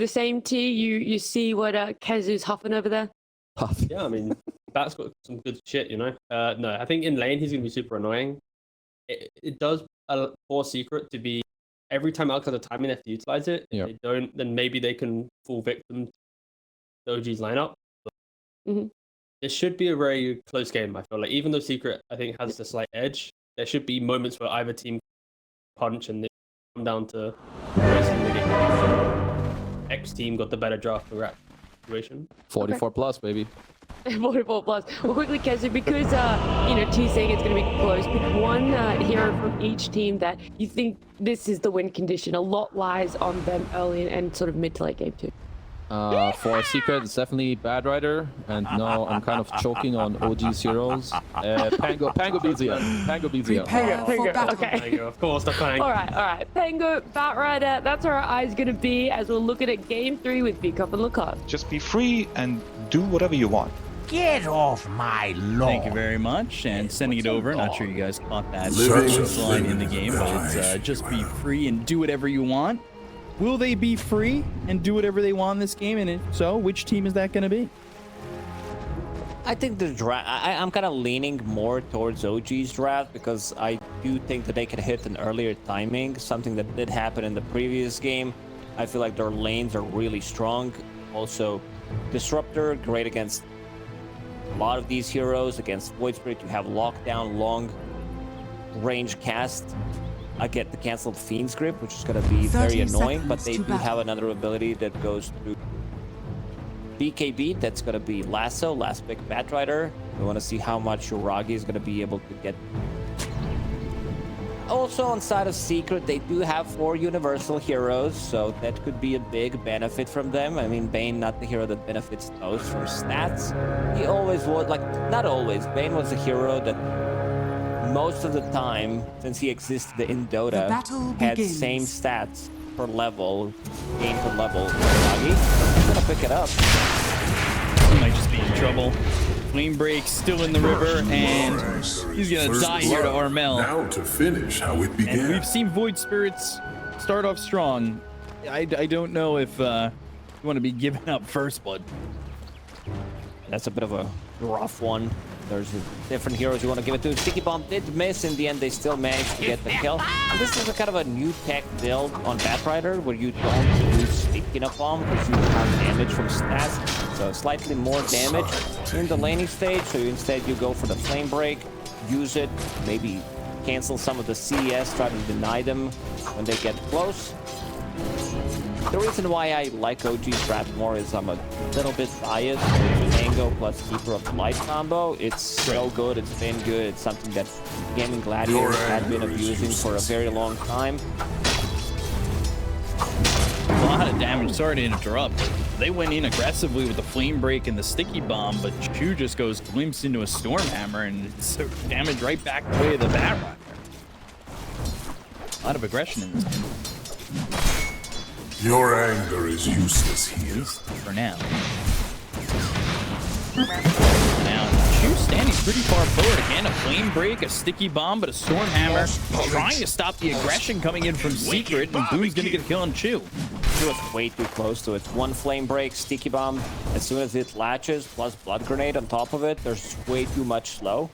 the same, T? You see what Kazu's huffing over there? Yeah, I mean, Bat's got some good shit, you know? No, I think in lane he's going to be super annoying. It does force Secret to be, every time Alex has a timing, they have to utilize it. If they don't, then maybe they can fall victim to the OG's lineup. But it should be a very close game, I feel like. Even though Secret, I think, has a slight edge, there should be moments where either team punch and they come down to racing the game. X team got the better draft for that situation. 44 plus, baby. 44 plus. Well, quickly, Kazu, because T's saying it's going to be close, pick one hero from each team that you think this is the win condition. A lot lies on them early and sort of mid to late game too. For Secret, it's definitely Bad Rider, and no, I'm kind of choking on OG's heroes. Pango beats you. Pango beats you. Pango, okay. Pango, of course, the Pango. All right. Pango, Bat Rider, that's where our eyes going to be as we're looking at game 3 with Bcop and Lucas. Just be free and do whatever you want. Get off my lawn. Thank you very much, and sending it over. Not sure you guys caught that line in the game, but it's just be free and do whatever you want. Will they be free and do whatever they want in this game? And if so, which team is that going to be? I think the draft, I'm kind of leaning more towards OG's draft because I do think that they can hit an earlier timing, something that did happen in the previous game. I feel like their lanes are really strong. Also, Disruptor, great against a lot of these heroes. Against Void Spirit, you have lockdown, long range cast. I get the canceled Fiend's Grip, which is going to be very annoying, but they do have another ability that goes through BKB. That's going to be Lasso, last pick Bat Rider. We want to see how much Uragi is going to be able to get. Also, on side of Secret, they do have 4 universal heroes, so that could be a big benefit from them. I mean, Bane, not the hero that benefits most from stats. He always was, like, not always. Bane was a hero that most of the time, since he existed in Dota, had same stats per level, gain per level. He's gonna pick it up. He might just be in trouble. Flame Break still in the river, and he's gonna die here to Armel. Now to finish how it began. And we've seen Void Spirits start off strong. I don't know if you want to be giving up first blood. That's a bit of a rough one. There's different heroes you want to give it to. Sticky Bomb did miss. In the end, they still managed to get the kill. And this is a kind of a new tech build on Bat Rider where you don't use Sticky Bomb because you have damage from stats. So slightly more damage in the laning stage. So instead you go for the Flame Break, use it, maybe cancel some of the CES, try to deny them when they get close. The reason why I like OG's strat more is I'm a little bit biased with Tango plus Keeper of the Light combo. It's so good, it's been good, it's something that Gaming Gladiators had been abusing for a very long time. A lot of damage, sorry to interrupt. They went in aggressively with the Flame Break and the Sticky Bomb, but Q just goes glimpsed into a Stormhammer and it's damage right back the way of the Bat Rider. A lot of aggression in this game. Your anger is useless here. For now. Now, Q standing pretty far forward. Again, a Flame Break, a Sticky Bomb, but a Stormhammer trying to stop the aggression coming in from Secret, and Boo's gonna get a kill on Chew. Chew is way too close to it. One Flame Break, Sticky Bomb, as soon as it latches, plus Blood Grenade on top of it, there's way too much slow.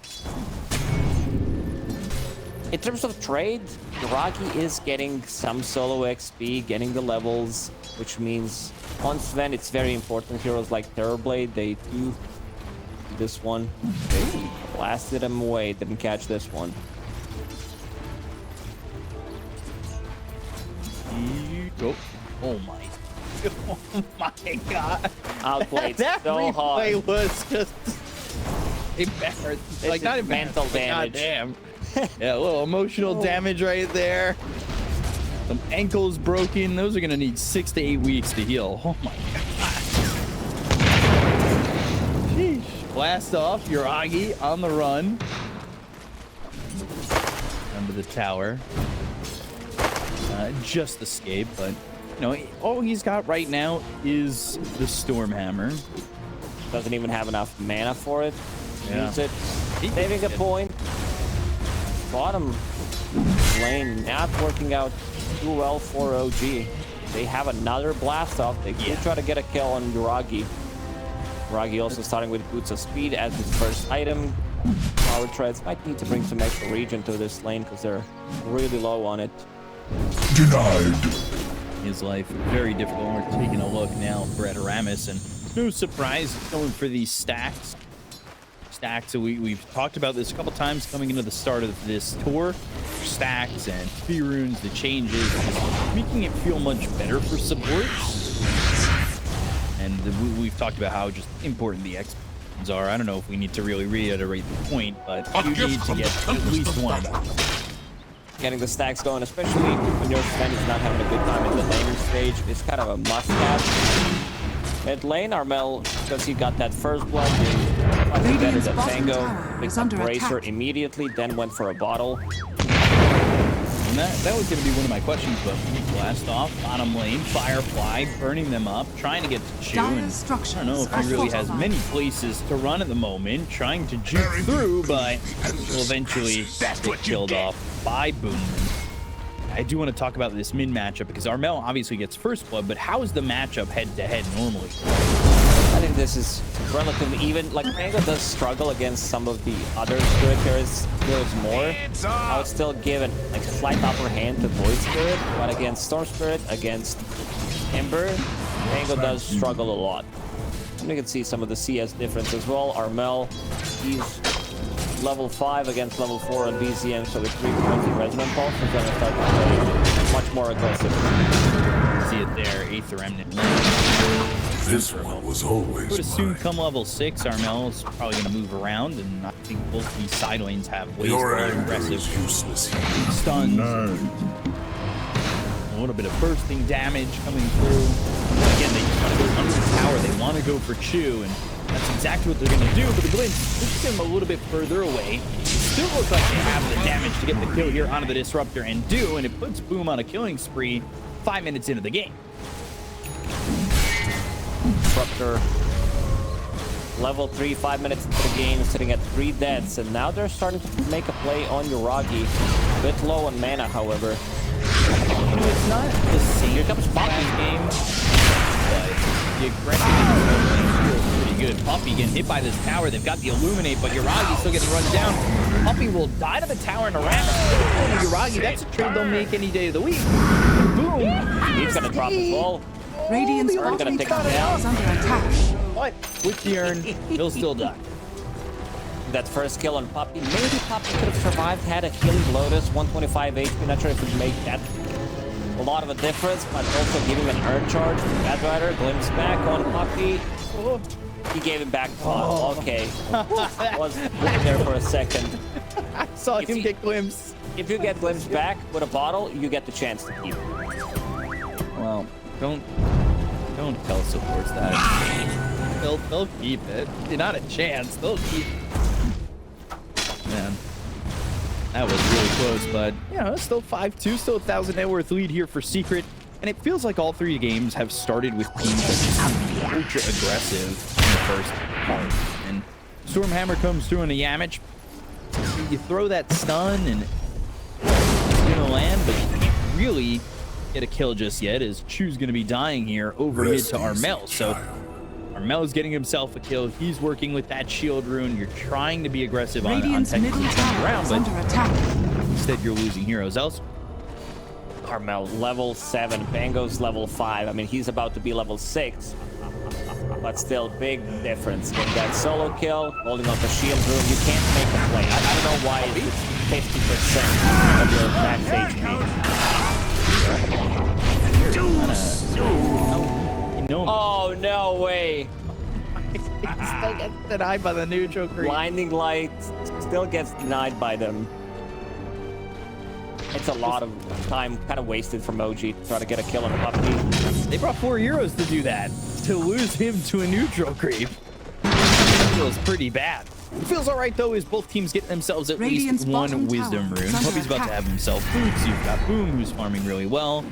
In terms of trade, Uragi is getting some solo XP, getting the levels, which means on Sven, it's very important. Heroes like Terrorblade, they do this one. They blasted him away, didn't catch this one. Oh my. Oh my god. Outplayed that so hard. That replay was just embarrassing. Like, not mental damage. God damn. Yeah, a little emotional damage right there. Some ankles broken. Those are gonna need 6 to 8 weeks to heal. Oh my god. Sheesh. Blast off. Uragi on the run. Under the tower. Just escape, but you know, all he's got right now is the Stormhammer. Doesn't even have enough mana for it. Yeah. Use it. Saving a point. Bottom lane not working out too well for OG. They have another blast off. They could try to get a kill on Yuragi. Yuragi also starting with Boots of Speed as his first item. Power Treads might need to bring some extra regen to this lane because they're really low on it. Denied. His life very difficult. We're taking a look now for Aramis, and no surprise going for these stacks. So we've talked about this a couple times coming into the start of this tour. Stacks and spear runes, the changes, making it feel much better for supports. And we've talked about how just important the explosions are. I don't know if we need to really reiterate the point, but you need to get at least one. Getting the stacks going, especially when your friend is not having a good time in the laning stage, is kind of a must-have. Mid lane, Armel, because he got that first blood, he better than Tango. Picked up Bracer immediately, then went for a bottle. And that was going to be one of my questions, but blast off, bottom lane, Firefly, burning them up, trying to get to Chew. And I don't know if he really has many places to run at the moment, trying to juke through, but will eventually get killed off by Boom. I do want to talk about this mid matchup because Armel obviously gets first blood, but how is the matchup head-to-head normally? I think this is relatively even. Like, Mango does struggle against some of the other Spirit Carriers more. I would still give it like a slight upper hand to Void Spirit, but against Storm Spirit, against Ember, Mango does struggle a lot. And you can see some of the CS difference as well. Armel, he's level 5 against level 4 on BZM, so with 3 points in Resonant Pulse, he's going to start to play much more aggressive. See it there, 8th Remnant. This one was always Would assume mine. come level 6, Armel is probably going to move around, and I think both these side lanes have ways Your more anger aggressive is useless here. stuns. A little bit of bursting damage coming through. Again, they just want to go under the tower. They want to go for Chew, and that's exactly what they're going to do. But the Glimpse pushes him a little bit further away. Still looks like they have the damage to get the kill here onto the Disruptor and it puts Boom on a killing spree 5 minutes into the game. Disruptor, level 3, 5 minutes into the game, sitting at 3 deaths, and now they're starting to make a play on Yuragi. A bit low on mana, however. You know, it's not the same. Here comes Poppy. Game, but the aggressiveness feels pretty good. Puppy getting hit by this tower. They've got the Illuminate, but Yuragi's still getting run down. Puppy will die to the tower in a rapid. Yuragi, that's a trade they'll make any day of the week. Boom. He's gonna drop his wall. Radiant's We're gonna take him is down. under attack. But with the urn, he'll still die. That first kill on Poppy. Maybe Poppy could have survived, had a healing Lotus, 125 HP. Not sure if it would make that a lot of a difference, but also giving an urn charge to Bad Rider. Glimpse back on Poppy. He gave it back. Oh, okay. Was there for a second. I saw him get glimpse. If you get Glimpse back with a bottle, you get the chance to keep it. Well, don't tell supports that. They'll keep it. Not a chance. They'll keep it. Man, that was really close, but you know, it's still 5-2, still 1,000 net worth lead here for Secret, and it feels like all 3 games have started with teams that just ultra aggressive in the first part. And Stormhammer comes through on the Yamich. You throw that stun and it's gonna land, but you can't really get a kill just yet, as Chew's gonna be dying here over mid to Armel. So Armel's getting himself a kill. He's working with that shield rune. You're trying to be aggressive on technically turning around, but instead you're losing heroes elsewhere. Armel, level 7. Bango's level 5. I mean, he's about to be level 6. But still, big difference. Getting that solo kill, holding on the shield rune. You can't make a play. I don't know why it's 50% of your max HP. Oh, no way. Still gets denied by the neutral creep. Blinding Light still gets denied by them. It's a lot of time kind of wasted from OG to try to get a kill on a Puppy. They brought 4 heroes to do that. To lose him to a neutral creep. It feels pretty bad. It feels alright though, as both teams get themselves at least one wisdom rune. Puppy's about to have himself boots. You've got Boom, who's farming really well.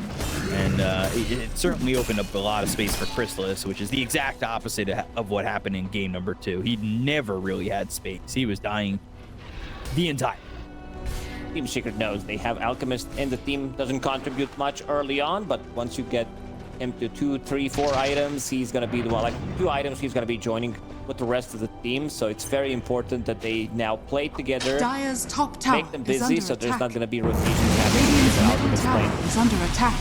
And it certainly opened up a lot of space for Chrysalis, which is the exact opposite of what happened in game number 2. He never really had space. He was dying the entire. Team Secret knows they have Alchemist in the team. Doesn't contribute much early on, but once you get him to 2, 3, 4 items. He's gonna be the one, like 2 items. He's gonna be joining with the rest of the team. So it's very important that they now play together. Dire's top tower Make them is busy, under so there's attack. not gonna be rotations happening. Radiant's with middle Alchemist tower playing. is under attack.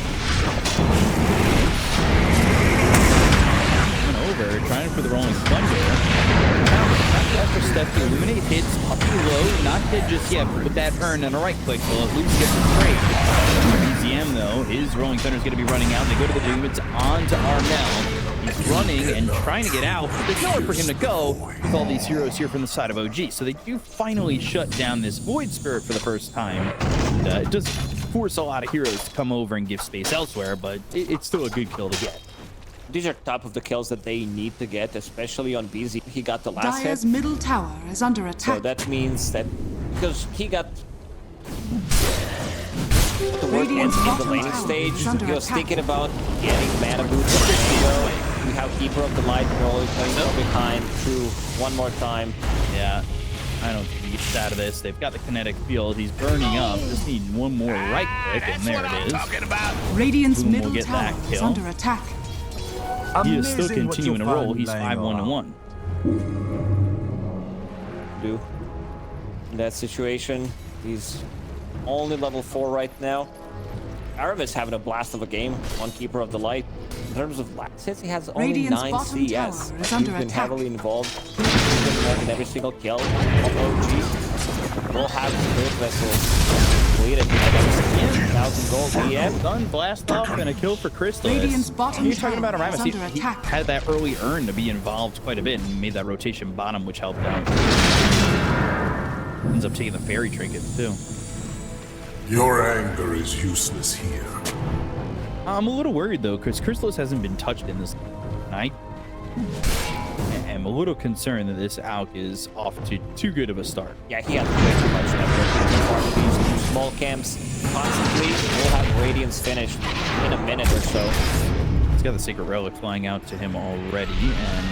Coming over, trying for the rolling thunder. After step to illuminate hits, puppy low, not dead just yet, but with that urn and a right click will at least get the trade. BZM though, his rolling thunder is going to be running out. They go to the Doom, it's on to Armel. He's running and trying to get out, but there's nowhere for him to go with all these heroes here from the side of OG. So they do finally shut down this Void Spirit for the first time. And, it does force a lot of heroes to come over and give space elsewhere, but it's still a good kill to get. These are top of the kills that they need to get, especially on BZ. He got the last Dire's hit. middle tower is under attack. So that means that because he got the work in Radiant's the bottom laning tower stage, is under he was attack. thinking about getting mana boots for Hero. We have Keeper of the Light rolling behind through one more time. Yeah, I don't think he gets out of this. They've got the kinetic field. He's burning up. Just need one more right click, and there it is. Radiant's Boom will middle get that tower is kill. under attack. He is still continuing to roll. He's 5-1-1. Do in that situation, he's only level 4 right now. Aramis having a blast of a game on Keeper of the Light. In terms of last hits, he has only Radiant's 9 bottom CS. tower is He's under been attack. heavily involved. He's been involved in every single kill of OG. We'll have Spirit Vessel lead it. 1,000 gold DM. Done, blast off, and a kill for Crystal. Radiant's bottom You're talking about tower Aramis. is He under attack. had that early urn to be involved quite a bit and made that rotation bottom, which helped out. Ends up taking the fairy trinket, too. Your anger is useless here. I'm a little worried, though, because Chrysalis hasn't been touched in this night. I'm a little concerned that this Alk is off to too good of a start. Yeah, he has way too much effort. These 2 small camps constantly. We'll have Radiance finished in a minute or so. He's got the Sacred Relic flying out to him already, and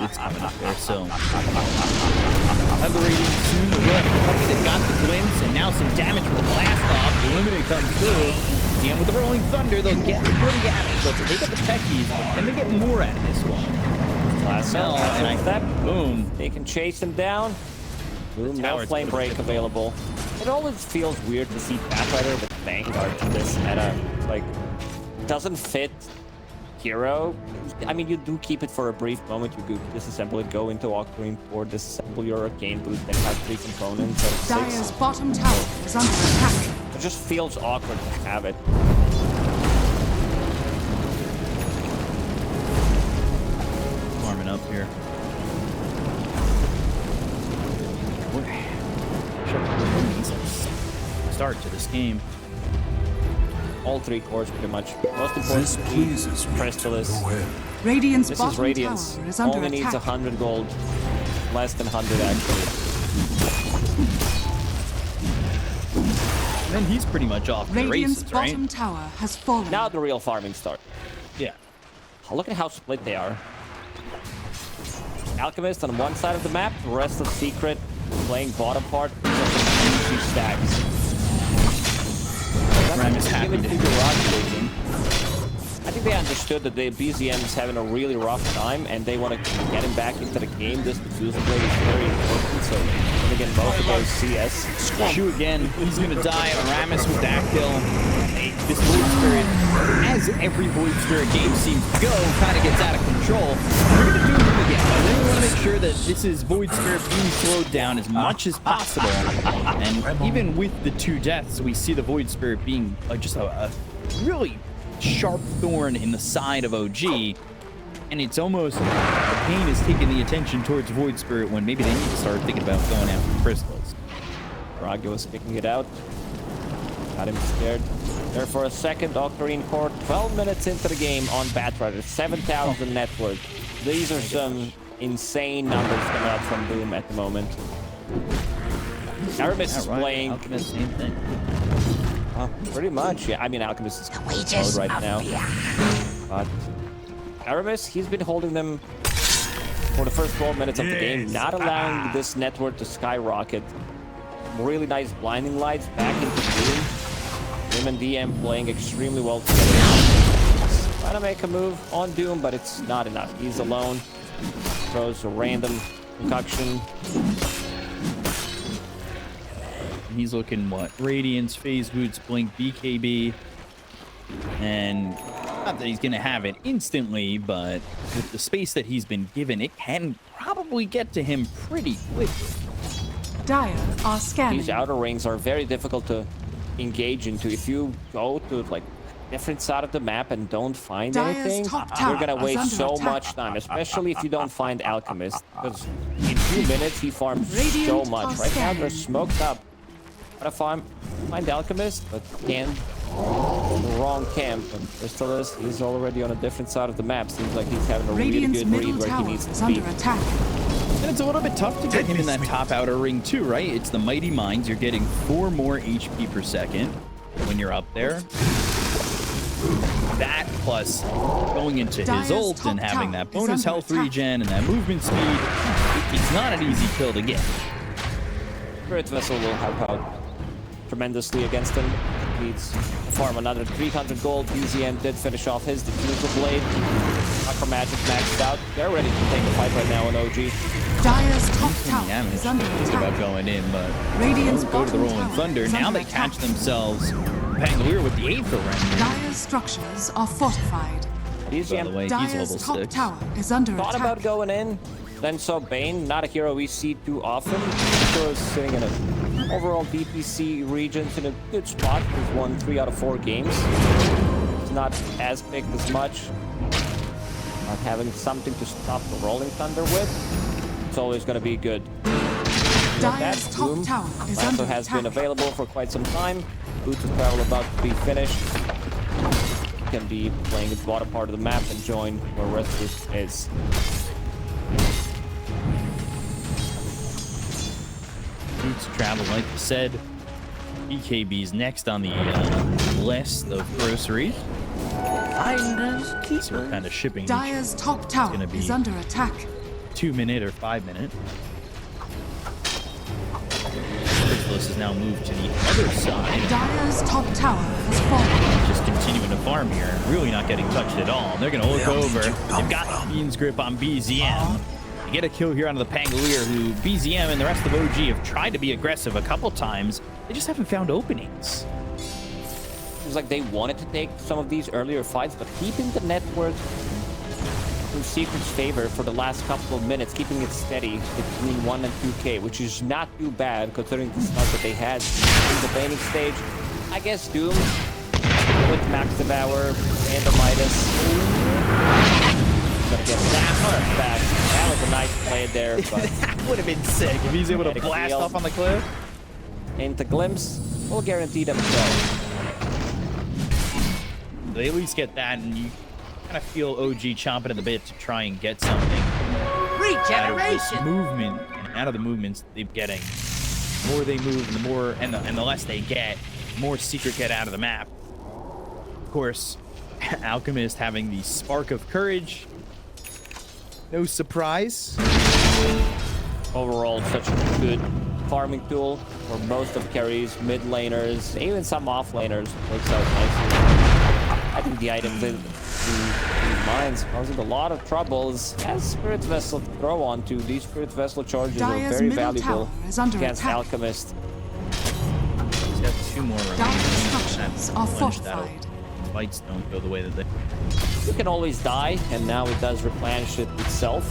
it's coming up there, so. Have the Radiance soon. They've got the glimpse, and now some damage with the blast off. The Illuminate comes through. And with the Rolling Thunder, they'll get pretty damage. So they get the techies, and they get more out of this one. Last Well, and I that. boom. They can chase him down. Boom, no tower's flame gonna break available. It always feels weird to see Batrider with Vanguard in this meta. Like, doesn't fit hero. I mean, you do keep it for a brief moment. You could disassemble it, go into Octarine, or disassemble your Arcane Boot, then have 3 components out of 6. Dire's bottom tower is under attack. It just feels awkward to have it. Warming up here. Start to this game. All 3 cores, pretty much. Most This important, pleases me. Crystallis. Go ahead. Radiant's This bottom is Radiance. tower is under Only needs attack. 100 gold. Less than 100, actually. And then he's pretty much off to the Radiant's races, right? bottom tower has fallen. Now the real farming starts. Yeah. Oh, look at how split they are. Alchemist on one side of the map, the rest of Secret playing bottom part. Just 2 stacks. Ram is happy Even to through the rock division. I think they understood that the BZM is having a really rough time and they want to get him back into the game. This boost play is very important, so they get both of those CS. Shoot again. He's gonna die. Aramis with that kill. This Void Spirit, as every Void Spirit game seems to go, kind of gets out of control. We're gonna do him again. I really want to make sure that this is Void Spirit being slowed down as much as possible. And even with the 2 deaths, we see the Void Spirit being just a really sharp thorn in the side of OG. And it's almost Pain is taking the attention towards Void Spirit when maybe they need to start thinking about going after crystals. Raga was picking it out. Got him scared. There for a second, Octarine Court. 12 minutes into the game on Batrider. 7,000 net worth. These are some insane numbers coming out from Boom at the moment. Aramis is playing. Alchemist, same thing. Pretty much, yeah. I mean, Alchemist is mode right now. But Aramis, he's been holding them for the first 12 minutes of the game, not allowing this network to skyrocket. Really nice blinding lights back into Boom. Him and DM playing extremely well together. Trying to make a move on Doom, but it's not enough. He's alone. Throws a random concoction. He's looking what? Radiance, Phase Boots, Blink, BKB. And not that he's going to have it instantly, but with the space that he's been given, it can probably get to him pretty quickly. Dire are scanning. These outer rings are very difficult to engage into. If you go to like different side of the map and don't find Dire's anything, top tower you're gonna is waste under so attack. much time, especially if you don't find Alchemist. Because in 2 minutes he farms Radiant so are much. Right now they're scanning. smoked up. Gotta find Alchemist, but can't. The wrong camp. And Crystallis, he's already on a different side of the map. Seems like he's having a Radiant's really good middle read where he tower needs to is be. under attack. And it's a little bit tough to get him in that top outer ring too, right? It's the Mighty Mines. You're getting 4 more HP per second when you're up there. That plus going into his Dire's ult and top having tower that is bonus under health attack. regen and that movement speed, it's not an easy kill to get. Spirit Vessel will help out tremendously against him. Needs to farm another 300 gold. BZM did finish off his Diffusal Blade. Aqua Magic maxed out. They're ready to take the fight right now on OG. Dire's top tower Damage is under thinking about attack. going in, but Radiant's don't go to the bottom Rolling tower Thunder. is Now under they catch attack. themselves Pangolier with the Aether Ring. Dire's structures are fortified. By the BZM way, he's Dire's level top 6. tower is under thought attack. about going in, then saw Bane, not a hero we see too often. So is sitting in a overall DPC regions in a good spot. He's won 3 out of 4 games. It's not as picked as much. Not having something to stop the Rolling Thunder with, it's always going to be good. Dire's That top Doom tower is also under has been attack. available for quite some time. Boots of Travel about to be finished. Can be playing the bottom part of the map and join where Restless is. Boots of Travel, like you said. BKB's next on the list of groceries. So we're kind of shipping each Dire's top tower gonna be- is under attack. 2-minute or 5-minute. Crystallis has now moved to the other side. Dire's top tower has fallen. Just continuing to farm here, really not getting touched at all. And they're going to look over. They've got Bean's grip on BZM. They get a kill here onto the Pangolier, who BZM and the rest of OG have tried to be aggressive a couple times. They just haven't found openings. Seems like they wanted to take some of these earlier fights, but keeping the network in Secret's favor for the last couple of minutes, keeping it steady between 1 and 2k, which is not too bad considering the start that they had in the Baning stage. I guess Doom with Max Devour and the Midas. Gonna get that back. That was a nice play there, but That would have been sick if he's able to Kinetic blast field. off on the cliff. into Glimpse will guarantee them a kill. They at least get that, and you kind of feel OG chomping at the bit to try and get something out of this movement, and out of the movements they're getting. The more they move, and the more and the less they get, the more Secret get out of the map. Of course, Alchemist having the spark of courage. No surprise. Overall, such a good farming tool for most of carries, mid laners, even some off laners. Works out nicely. I think the items in the mines causing a lot of troubles. As Spirit Vessel to throw onto, these Spirit Vessel charges Dire's are very middle valuable tower is under against attack. Alchemist. He's got 2 more remaining. Dire's structures are Replenish that fortified. Fights don't go the way that they. You can always die, and now it does replenish it itself.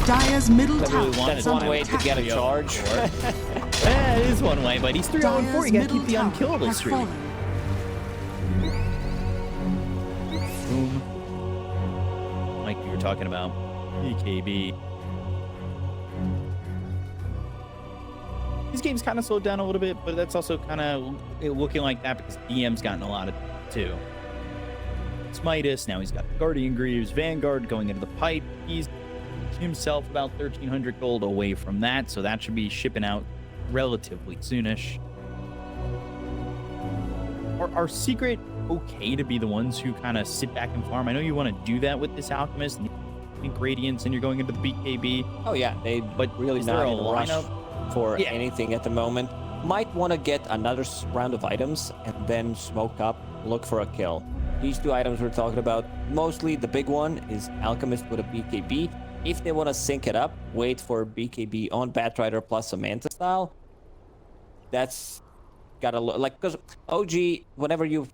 Dire's middle That tower really wants is That's one under way to attack. get a charge. Yeah, it is one way, but he's 3-0-4. Dire's You gotta middle keep the tower unkillable has streak. fallen. Boom. Like we were talking about, BKB. These games kind of slowed down a little bit, but that's also kind of looking like that because DM's gotten a lot of too. Smitus, now he's got Guardian Greaves, Vanguard going into the pipe. He's himself about 1,300 gold away from that, so that should be shipping out relatively soonish. Are Secret okay to be the ones who kind of sit back and farm? I know you want to do that with this Alchemist and Radiance, and you're going into the BKB. Oh yeah, they But really is there not a in a rush. lineup for anything at the moment. Might want to get another round of items and then smoke up, look for a kill. These two items we're talking about, mostly the big one is Alchemist with a BKB. If they want to sync it up, wait for BKB on Batrider plus a Manta style. That's gotta look like, because OG, whenever you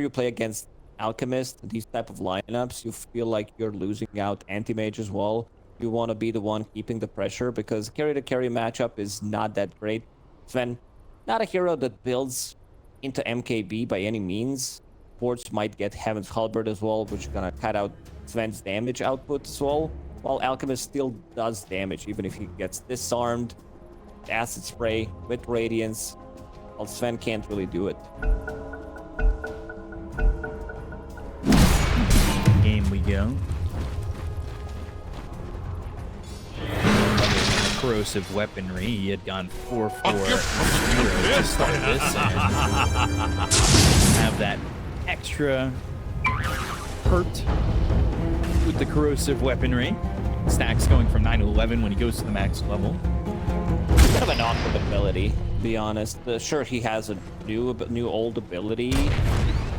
play against Alchemist, these type of lineups, you feel like you're losing out anti-mage as well. You want to be the one keeping the pressure because carry-to-carry matchup is not that great. Sven, not a hero that builds into MKB by any means. Sports might get Heaven's Halberd as well, which is gonna cut out Sven's damage output as well. While Alchemist still does damage, even if he gets disarmed, acid spray with Radiance, while Sven can't really do it. Game we go. Corrosive weaponry. He had gone 4-4 to start this and have that extra hurt with the corrosive weaponry. Stacks going from 9 to 11 when he goes to the max level. Kind of an awkward ability, to be honest. Sure, he has a new old ability.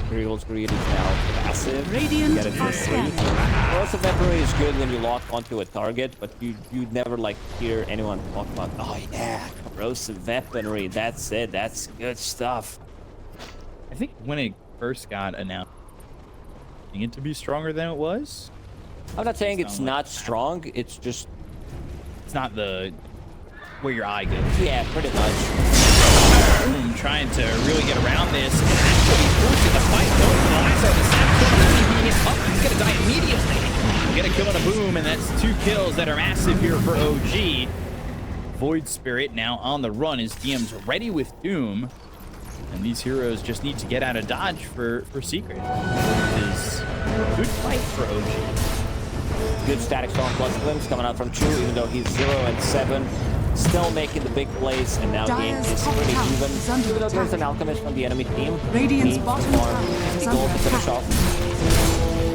Imperial's Greed is now passive. Radiant Get it for free. Corrosive weaponry is good when you lock onto a target, but you'd never like hear anyone talk about, oh yeah, corrosive weaponry, that's it, that's good stuff. I think when it first got announced, I think it to be stronger than it was. I'm not saying it's not strong, it's just... It's not the... where your eye goes. Yeah, pretty much. Boom, trying to really get around this and actually forcing the fight going. Lazo, the snap being hit up, he's gonna die immediately. Get a kill and a boom, and that's 2 kills that are massive here for OG. Void Spirit now on the run. His DM's ready with Doom. And these heroes just need to get out of dodge for Secret. It is a good fight for OG. Good static storm plus glimpse coming out from Chu, even though he's 0 and 7. Still making the big plays, and now game is pretty even. Even though there's an Alchemist on the enemy team, Radiant's needs bottom to farm tower is 50 under gold to finish attack. off.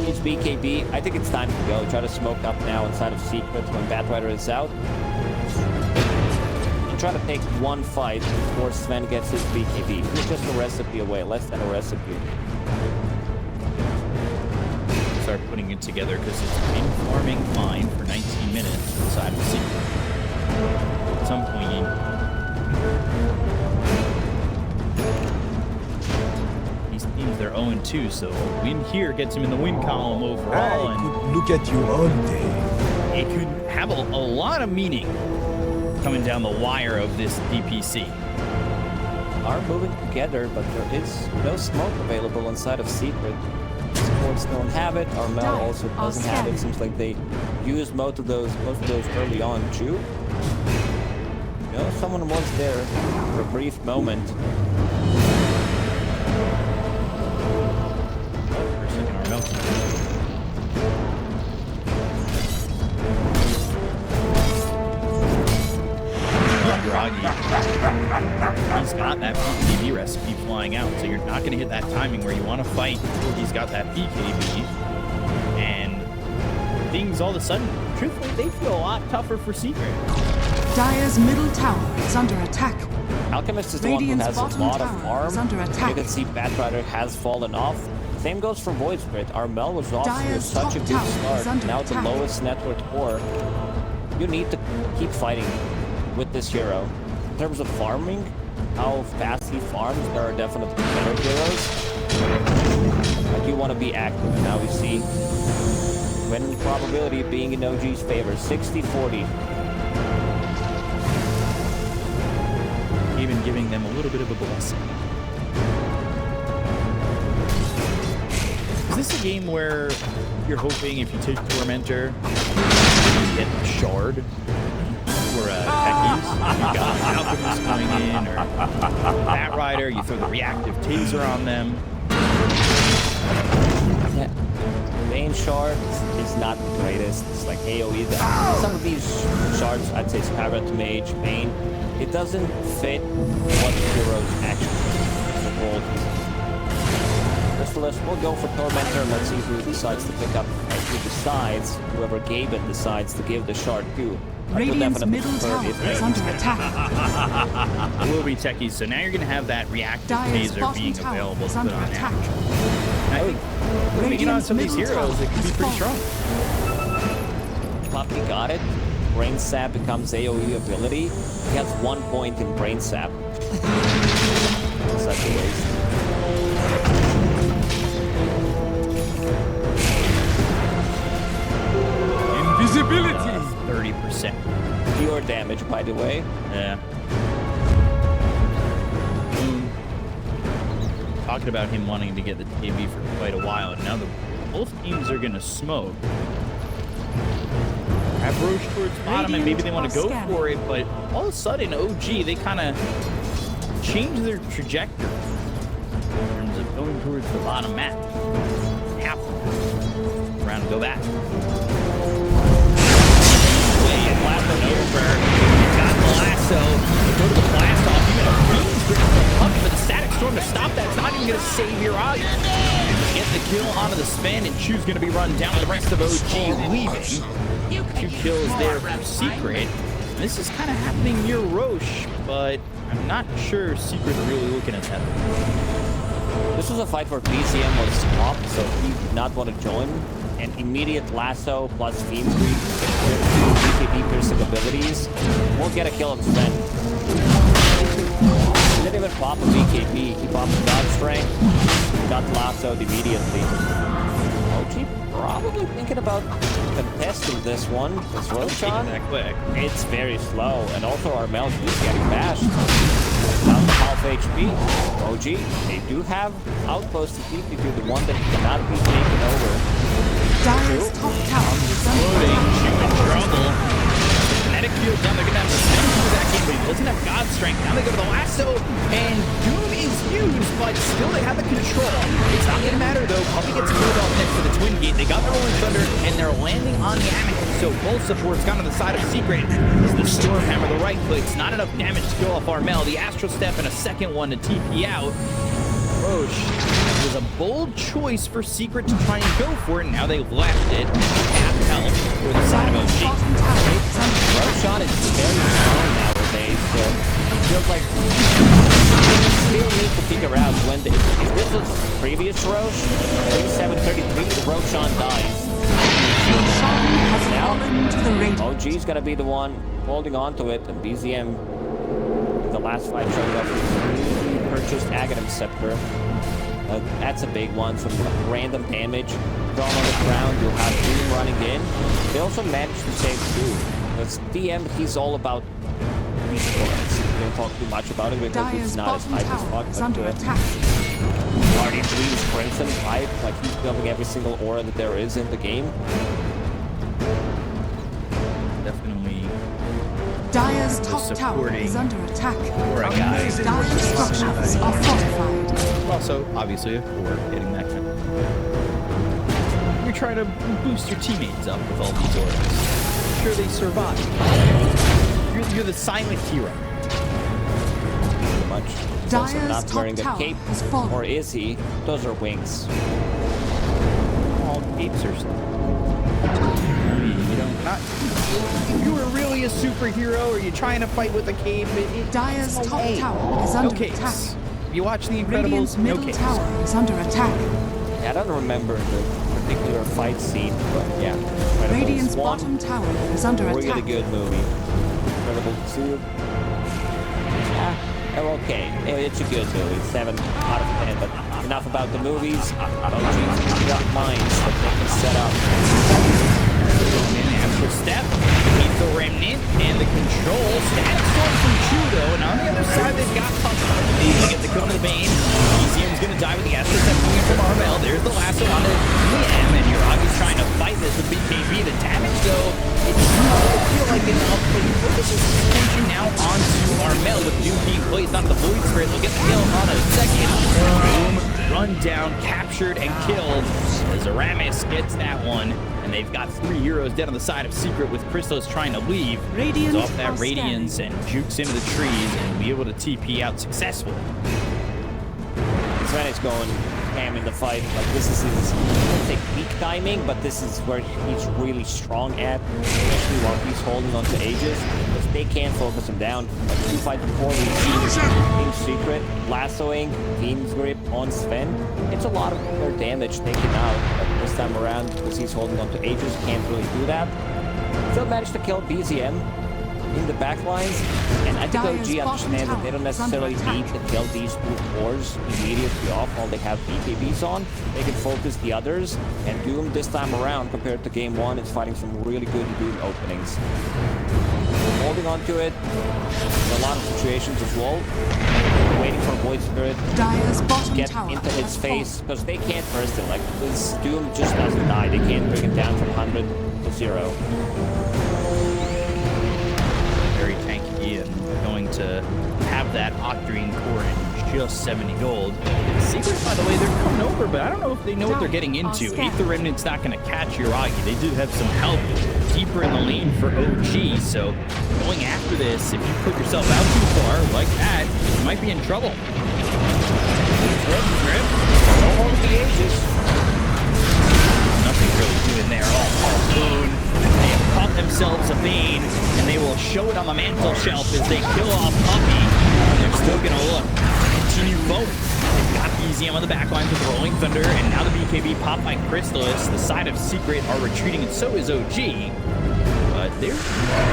It's BKB. I think it's time to go. Try to smoke up now inside of Secret when Batrider is out. And try to take one fight before Sven gets his BKB. He's just a recipe away, less than a recipe. Start putting it together because it's been farming fine for 19 minutes inside of Secret. At some point, these teams, they're 0-2, so a win here gets him in the win column overall. I And could look at you all day. it could have a lot of meaning coming down the wire of this DPC. Are moving together, but there is no smoke available inside of Secret. Sports don't have it. Armel also doesn't have it. Seems like they used most of those early on too. You know, someone was there for a brief moment. For a second, Armel. He's got that BKB recipe flying out, so you're not going to hit that timing where you want to fight until he's got that BKB. And things all of a sudden, truthfully, they feel a lot tougher for Secret. Dire's middle tower is under attack. Alchemist is the Radiant's one who has a bottom lot tower of farm. is under attack. You can see Batrider has fallen off. Same goes for Void Spirit. Armel was off to Dire's such a top good tower is start. under Now attack. the lowest net worth core. You need to keep fighting with this hero. In terms of farming, how fast he farms, there are definitely better heroes. But you want to be active. Now we see win probability being in OG's favor, 60-40. Even giving them a little bit of a blessing. Is this a game where you're hoping if you take Tormentor, you get a Shard? Or techies? You got Alchemist coming in, or Batrider, you throw the reactive taser on them. Yeah. Main shard is not the greatest. It's like AoE. Some of these shards, I'd say Spirit, Mage, Main, it doesn't fit what the heroes actually rolled. Crystalist will go for Tormentor. Let's see who decides to pick up, whoever Gaben decides to give the shard to. Radiant's middle tower is under attack. It will be techies, so now you're going to have that reactive Dire's taser bottom being tower available is to put under on attack. now. And I think being on some of these heroes, it can be pretty strong. Puppy got it. Brain Sap becomes AoE ability. He has 1 point in Brain Sap. Such a waste. Invisibility! 30%. Pure damage, by the way. Yeah. Talking about him wanting to get the KB for quite a while, and now both teams are going to smoke. Have Roche towards bottom, and maybe they want to go for it, but all of a sudden, OG, they kind of change their trajectory in terms of going towards the bottom map. Half around and go back. Over. Got the lasso. Go to the blast off. Even a Queen's Grip up for the Static Storm to stop that. It's not even going to save your eye. Get the kill onto the spin, and Chu's going to be run down. The rest of OG leaving. 2 kills there from Secret. And this is kind of happening near Roche, but I'm not sure Secret's really looking at that. This was a fight where BCM was up, so he did not want to join. And immediate lasso plus Fiend's Greed, BKB piercing abilities, won't get a kill on Sven. He didn't even pop a BKB, he popped a God Strength, got lassoed immediately. OG probably thinking about contesting this one. This Roshan, it's very slow, and also Armel is getting bashed. Down to half HP. OG, they do have outposts to keep you to the one that cannot be taken over. Dire's top tower is under Loading, attack. Chu in trouble. Kinetic field down, they're gonna have to spend through that game, but he doesn't have God Strength. Now they go to the lasso, and Doom is used, but still they have the control. It's not gonna matter though. Puppy gets killed off next to the Twin Gate. They got the Rolling Thunder, and they're landing on the Anakin. So both supports gone to the side of Secret. This is the Storm Hammer, the right clicks. Not enough damage to kill off Armel. The Astral Step and a second one to TP out. Roche was a bold choice for Secret to try and go for it. Now they've left it. Half health for the side of OG. Roshan is very strong nowadays, so it feels like still need to figure out when if this was previous Roche, 37-33, Roshan dies. Now OG's gonna be the one holding on to it, and BZM the last fight showing up his newly purchased Aghanim Scepter. That's a big one. Some random damage thrown on the ground. You'll have Doom running in. They also managed to save Doom. Because DM, he's all about resources. We don't talk too much about it because it's not as hype as fuck. Is under attack. Already Bleed's Crimson hype. Like he's building every single aura that there is in the game. Definitely. Dire's top tower is under attack. For a guy. Dire's structures are fortified. Also, obviously, a 4 getting that kind of. You're trying to boost your teammates up with all these orders. Make sure they survive. You're the silent hero. Pretty much. He's also Dire's not top wearing a tower cape. has fallen. Or is he? Those are wings. All capes are stuff. You don't. Not. If you were really a superhero, or you're trying to fight with a cape, Dire's it's top okay. tower is No under capes. attack. If you watch The Radiant's Incredibles, no middle capes. tower is under attack. Yeah, I don't remember the particular fight scene, but yeah. Radiant's Incredibles 1, bottom tower is under really attack. good movie. Incredible 2. Yeah, they're okay. It's a good movie. 7 out of 10, but enough about the movies. Oh jeez, we got mines that they can set up. After step, keep the remnant and the control. Static Storm from Judo, and on the other side they've got Puppy. They get the kill to the Bane. BCM's gonna die with the Astral Step coming from Armel. There's the lasso on the DM, and Yuragi's trying to fight this with BKB. The damage though, it doesn't feel like enough, but he focuses his attention now onto Armel with Doom being placed onto the Void Spirit. They'll get the kill on a second. Boom, run down, captured and killed as Aramis gets that one. And they've got 3 heroes dead on the side of Secret with Crystos trying to leave. Radiant He's off that are Radiance and jukes into the trees and be able to TP out successfully. Sven is going spam in the fight. Like this is his, I wouldn't say peak timing, but this is where he's really strong at, especially while he's holding on to Aegis, because they can't focus him down. Like the fight before, we've seen in secret lassoing Fiend's Grip on Sven. It's a lot of their damage taken out, but this time around, because he's holding on to Aegis, can't really do that. Still managed to kill BZM in the back lines, and I think OG understands that they don't necessarily need to kill these two cores immediately off while they have BKBs on. They can focus the others, and Doom this time around, compared to game 1, is fighting some really good Doom openings. Holding on to it in a lot of situations as well. Waiting for Void Spirit to get into his face, because they can't burst it. Like, this Doom just doesn't die. They can't bring it down from 100 to 0. Very tanky and going to have that Octarine core in just 70 gold. Secret, by the way, they're coming over, but I don't know if they know what they're getting into. Aether Remnant's not going to catch Yuragi. They do have some help deeper in the lane for OG, so going after this, if you put yourself out too far like that, you might be in trouble. Grip. Don't hold the Aegis. Nothing really doing there. Boon. They have caught themselves a Bane, and they will show it on the mantle shelf as they kill off Puppy. They're still going to look. Continue forward. They've got BZM on the back lines with Rolling Thunder, and now the BKB popped by Crystallis. The side of Secret are retreating, and so is OG. But they're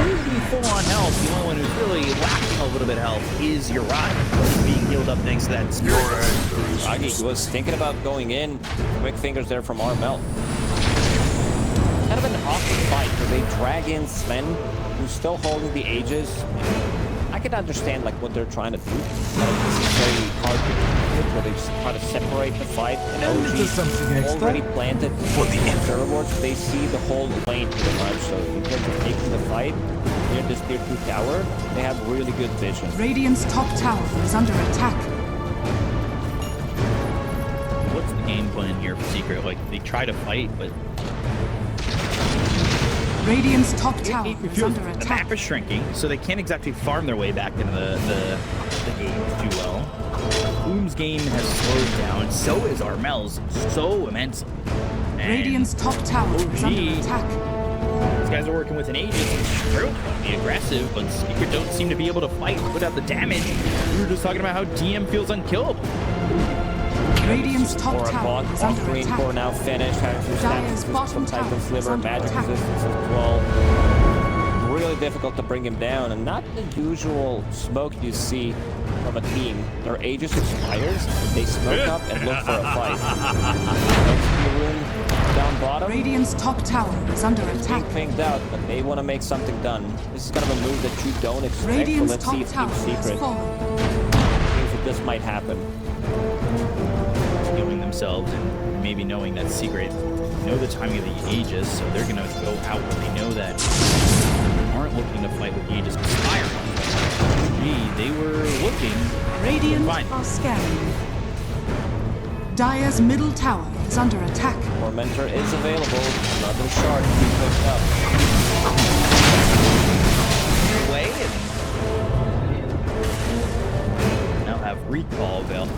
really full on health. The only one who's really lacking a little bit of health is Yuragi, being healed up thanks to that spirit. Yuragi was thinking about going in. Quick fingers there from Armel. Kind of an awkward fight where they drag in Sven, who's still holding the Aegis. I can understand like what they're trying to do. This is very hard to do, where they just try to separate the fight. And OG already planted for the Terror Wards. They see the whole lane pretty much. So in terms of taking the fight near this tier 2 tower, they have really good vision. Radiant's top tower is under attack. What's the game plan here for Secret? Like they try to fight, but Radiant's top tower is under the attack. map is shrinking, so they can't exactly farm their way back into the game too well. Boom's game has slowed down, so is Armel's so immensely. And Radiant's top tower is under attack. These guys are working with an Aegis and they're be aggressive, but Secret don't seem to be able to fight and put out the damage. We were just talking about how DM feels unkillable. Radiant's top tower is under Green attack. core now finished. Having Dire's bottom some type tower of is sliver, under magic attack. resistance as well. Really difficult to bring him down, and not the usual smoke you see from a team. Their Aegis expires, they smoke up and look for a fight. Down bottom. Radiant's top tower is under attack. Being pinged out, but they want to make something done. This is kind of a move that you don't expect. Radiant's So let's see top if tower Team is Secret fallen. thinks that this might happen. Healing themselves and maybe knowing that Secret know the timing of the Aegis, so they're gonna go out when they know that they aren't looking to fight with the Aegis expiring. They were looking. Radiant are scanning. Dire's middle tower is under attack. Tormentor is available. Another shard to be picked up. Away and now have recall available.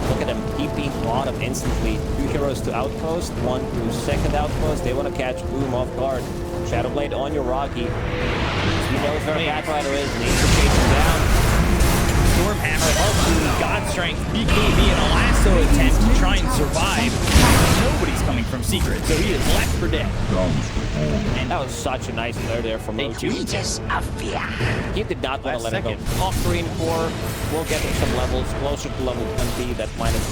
Look at them keeping bottom instantly. 2 heroes to outpost, 1 to second outpost. They want to catch Boom off guard. Shadowblade on Yuragi. He knows where Batrider is, needs to chase him down. Stormhammer, Hulk, God Strength, BKB, and a lasso attempt to try and survive. Nobody's coming from Secret, so he is left for dead. And that was such a nice flare there from OG. He did not want to let it go. Off green core, we'll get him some levels closer to level 20. That minus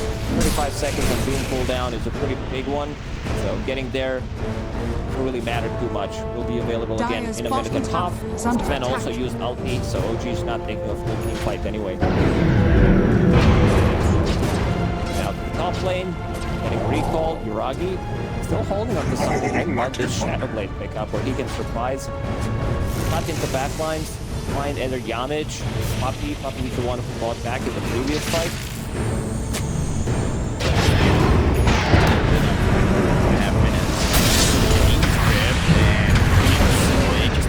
35 seconds on Doom cooldown is a pretty big one. So getting there doesn't really matter too much. Will be available again in a minute and a half. Sven also used ulti, so OG's not taking a full team fight anyway. Now to the top lane, getting recalled. Yuragi still holding on to something. I love this Shadowblade pickup where he can surprise, not into backlines, find either Yamage, Puppy is the one who fought back in the previous fight.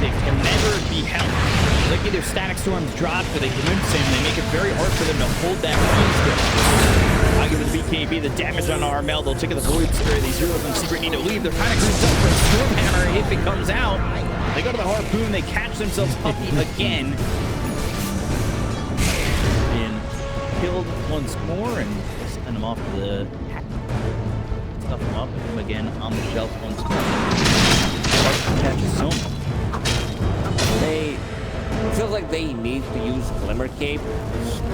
They can never be helped. Like either static Storms drop for the Glimpse, and they make it very hard for them to hold that Fiend. I'll give it the BKB, the damage on Armel. They'll take the Void Spray. These heroes in Secret need to leave. They're kind of grouped up for a Stormhammer if it comes out. They go to the Harpoon. They catch themselves Puppy again. And killed once more, and send them off to the hack. Stuff them up, and him again on the shelf once more. Catches Soma. It feels like they need to use Glimmer Cape.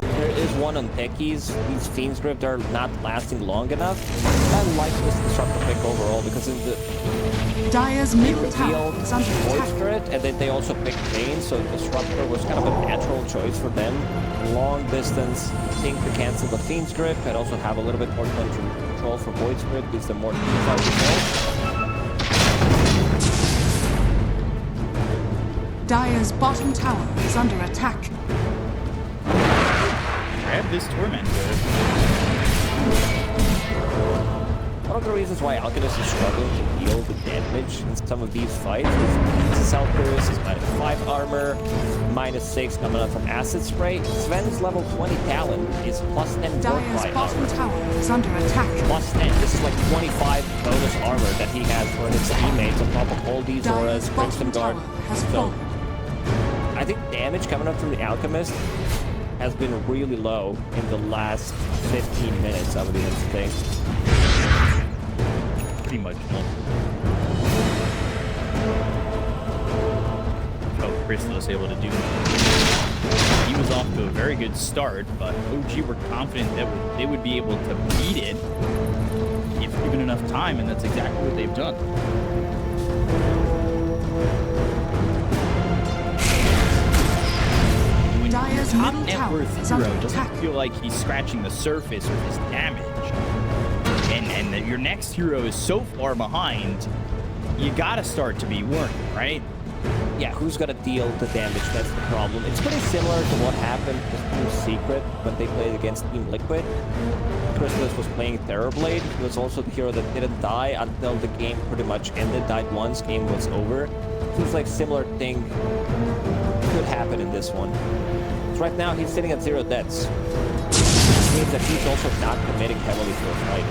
There is one on techies. These Fiend's Grip are not lasting long enough. I like this Disruptor pick overall because in the Dire's middle tower is under Void attack. Spirit, and then they also picked Bane, so Disruptor was kind of a natural choice for them. Long distance thing to cancel the Fiend's Grip and also have a little bit more control for Void Spirit, gives them more control. Dire's bottom tower is under attack. Grab this Tormentor. One of the reasons why Alchemist is struggling to deal the damage in some of these fights is his Selkirus is -5 armor, -6 coming out from Acid Spray. Sven's level 20 Talon is +10 Dire's Warcry bottom armor. tower is under attack. +10. This is like 25 bonus armor that he has for his teammates on top of all these auras, Dire's Crimson bottom Guard. tower has So, fallen. I think damage coming up from the Alchemist has been really low in the last 15 minutes, I would even think. Pretty much no. What Crystal was able to do. He was off to a very good start, but OG were confident that they would be able to beat it if given enough time, and that's exactly what they've done. Dire's Top middle net tower worth is hero under doesn't attack. feel like he's scratching the surface of his damage. And that your next hero is so far behind, you gotta start to be worried, right? Yeah, who's gonna deal the damage? That's the problem. It's pretty similar to what happened with Team Secret when they played against Team Liquid. Chrysalis was playing Terrorblade. He was also the hero that didn't die until the game pretty much ended. Died once, game was over. Seems like similar thing could happen in this one. So right now he's sitting at 0 deaths. Which means that he's also not committing heavily to a fight.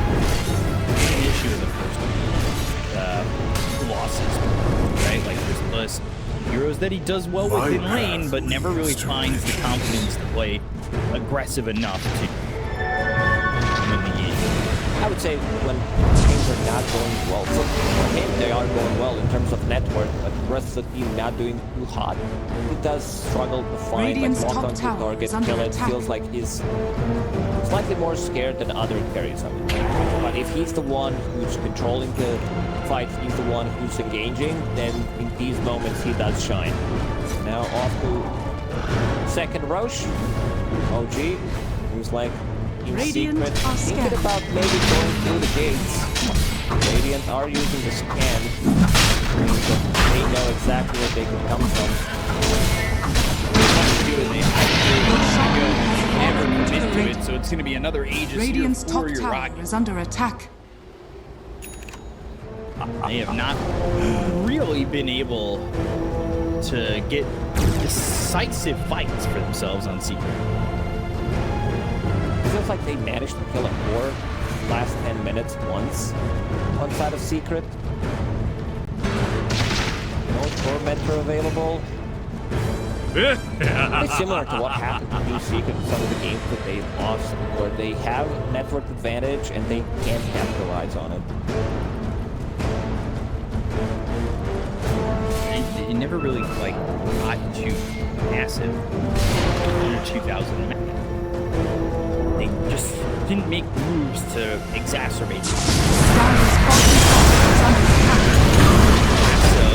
The issue of the first losses, right? Like Chrysalis, heroes that he does well with in lane, but never really finds the confidence to play aggressive enough to win the game. I would say when things are not going well, so for him they are going well in terms of net worth, but the rest of the team not doing too hot. He does struggle to find Radiant's like walk top onto tower target, is under kill it. attack. Feels like he's slightly more scared than other carries of it. But if he's the one who's controlling the fight, he's the one who's engaging, then in these moments he does shine. Now off to second Roche. OG, who's like Team Radiant Secret, are thinking scanned. about maybe going through the gates. Radiant are using the scan, means that they know exactly where they can come from. Never commit to it, so it's going to be another Aegis Radiant's here top for your tower Rocket. is under attack. They have not really been able to get decisive fights for themselves on Secret. It feels like they managed to kill a core last 10 minutes once on side of Secret. No Tormentor available. It's similar to what happened to New Secret in some of the games that they lost, where they have network advantage and they can't capitalize on it. It never really like got too massive under 2000. They just didn't make moves to exacerbate it. Dire's bottom tower is under attack. So,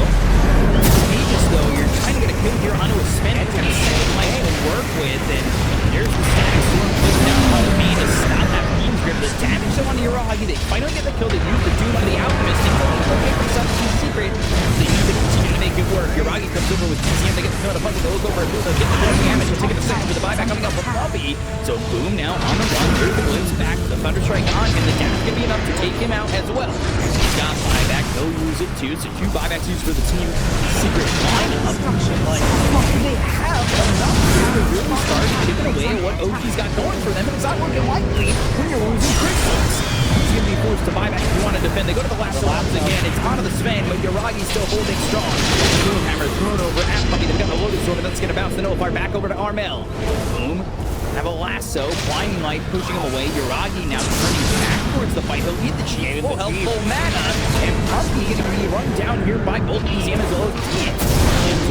Aegis though, you're trying to get a kill here onto a spin and kind of might work with, and there's the stack storm puts down by the main to stop that Fiend's Grip. The damage though on Hiragi, they finally get the kill, they use the Doom on the Alchemist, they don't okay for Substance Secret. They need to continue to make it work. Yuragi comes over with DCM. They get the kill on a puzzle. They look over at Boom. They'll get the damage. We'll take it a second for the buyback coming up from Puppy. So Boom now on the run. Through the glimpse back. The Thunderstrike on. And the dash is going to be enough to take him out as well. He's got buyback. They'll use it too. So 2 buybacks used for the team secret lineup. But they have enough to really start chipping away at what OG's got going for them. And it's not looking likely when you're losing crystals. He's going to be forced to buy back if you want to defend. They go to the last labs again. It's onto the Sven, but Yuragi's still holding strong. Boomhammer thrown over at Puppy. They've got the Lotus Sword, but that's going to bounce the Nullify back over to Armel. Boom. Have a lasso. Blinding Light pushing him away. Yuragi now turning back towards the fight. He'll eat the GA with full health, full mana. And Puppy going to be run down here by both BZM as well as Ian.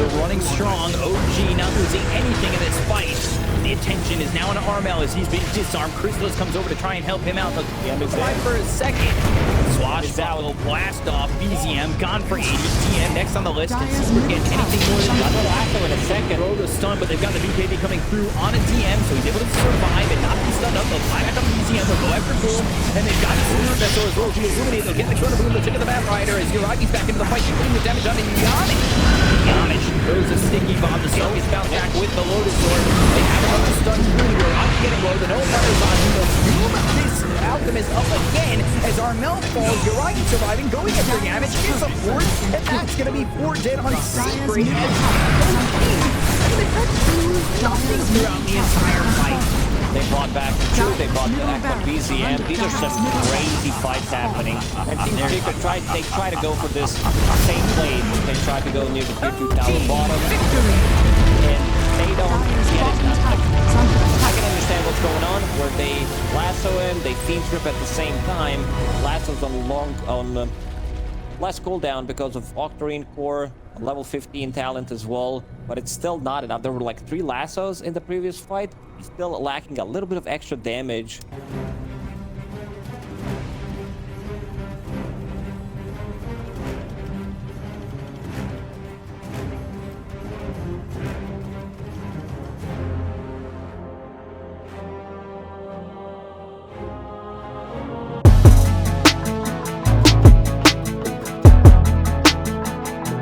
So running strong. OG not losing anything in this fight. The attention is now on Armel as he's being disarmed. Chrysalis comes over to try and help him out. He'll try for a second. Swashbuckle blast off. BZM gone for ages. TM next on the list. Can Secret get anything more than another lasso in a second? Throw the stun, but they've got the BKB coming through on a DM, so he's able to survive and not be stunned up. They'll fly back on BZM. They'll go after Boom, and they've got the Spirit Vessel as well to illuminate. They'll get the Boom. They'll take the Bat Rider as Yuragi's back into the fight. He's putting the damage on Yamish throws a sticky bomb. The Snow is bounced back with the Lotus Sword. They have another stun through. Yuragi getting low. The Nullifier's on him. This Alchemist up again as Armel falls. Yuragi surviving, going after Yamish. Gets a fourth, and that's going to be 4 dead on Secret. They've had to lose nothing throughout the entire fight. They brought back 2, they brought back the BZM. These are some crazy fights happening. And Team Secret try to go for this same play. They try to go near the tier 2 tower bottom. And they don't get it. I can understand what's going on, where they lasso him, they fiend trip at the same time. Lasso's on less cooldown because of Octarine Core, level 15 talent as well, but it's still not enough. There were like 3 lassos in the previous fight. He's still lacking a little bit of extra damage.